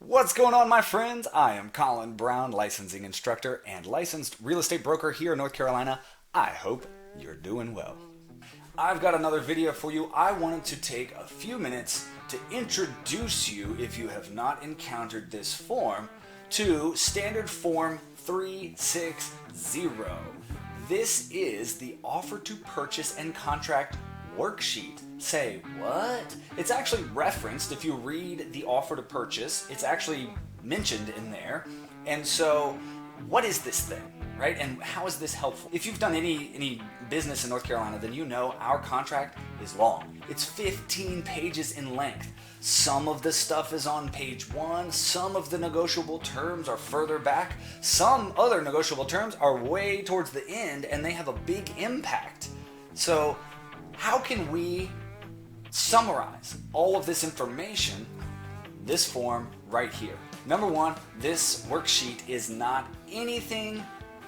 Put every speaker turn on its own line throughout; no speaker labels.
What's going on, my friends? I am Colin Brown, licensing instructor and licensed real estate broker here in North Carolina. I hope you're doing well. I've got another video for you. I wanted to take a few minutes to introduce you, if you have not encountered this form, to Standard Form 360. This is the Offer to Purchase and Contract Worksheet. Say, what? It's actually referenced. If you read the offer to purchase, it's actually mentioned in there. And so, what is this thing, right? And how is this helpful? If you've done any business in North Carolina, then you know our contract is long. It's 15 pages in length. Some of the stuff is on page 1, some of the negotiable terms are further back, some other negotiable terms are way towards the end and they have a big impact. So, how can we summarize all of this information? This form right here. Number one, this worksheet is not anything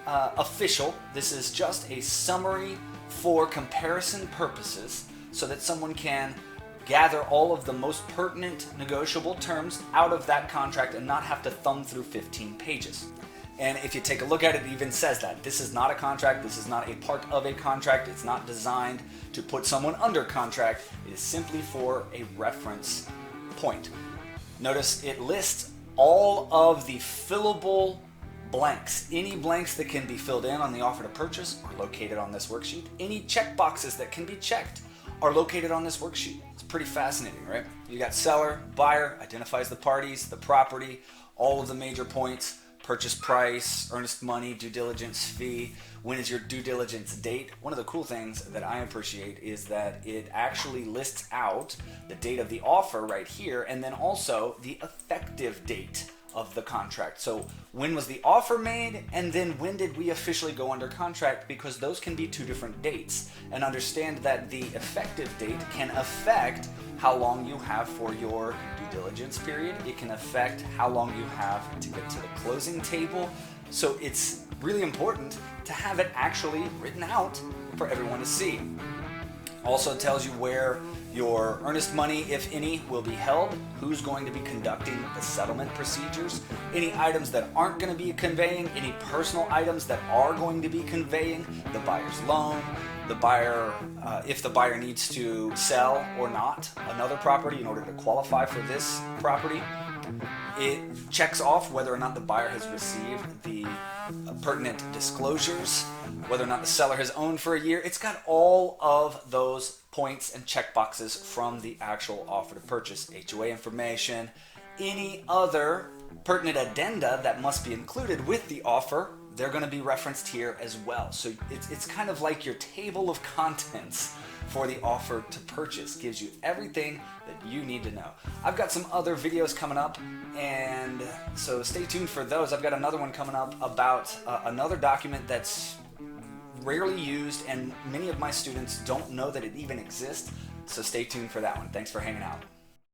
official. This is just a summary for comparison purposes so that someone can gather all of the most pertinent negotiable terms out of that contract and not have to thumb through 15 pages. And if you take a look at it, it even says that this is not a contract, this is not a part of a contract, it's not designed to put someone under contract, it is simply for a reference point. Notice it lists all of the fillable blanks. Any blanks that can be filled in on the offer to purchase are located on this worksheet. Any check boxes that can be checked are located on this worksheet. It's pretty fascinating, right? You got seller, buyer, identifies the parties, the property, all of the major points. Purchase price, earnest money, due diligence fee, when is your due diligence date. One of the cool things that I appreciate is that it actually lists out the date of the offer right here and then also the effective date of the contract. So when was the offer made and then when did we officially go under contract, because those can be two different dates. And understand that the effective date can affect how long you have for your due diligence period. It can affect how long you have to get to the closing table. So it's really important to have it actually written out for everyone to see. Also tells you where your earnest money, if any, will be held, who's going to be conducting the settlement procedures, any items that aren't going to be conveying, any personal items that are going to be conveying, the buyer's loan, the buyer, if the buyer needs to sell or not another property in order to qualify for this property. It checks off whether or not the buyer has received the pertinent disclosures, whether or not the seller has owned for a year. It's got all of those points and check boxes from the actual offer to purchase, HOA information, any other pertinent addenda that must be included with the offer. They're going to be referenced here as well. So it's kind of like your table of contents for the offer to purchase. Gives you everything that you need to know. I've got some other videos coming up, and so stay tuned for those. I've got another one coming up about another document that's rarely used, and many of my students don't know that it even exists. So stay tuned for that one. Thanks for hanging out.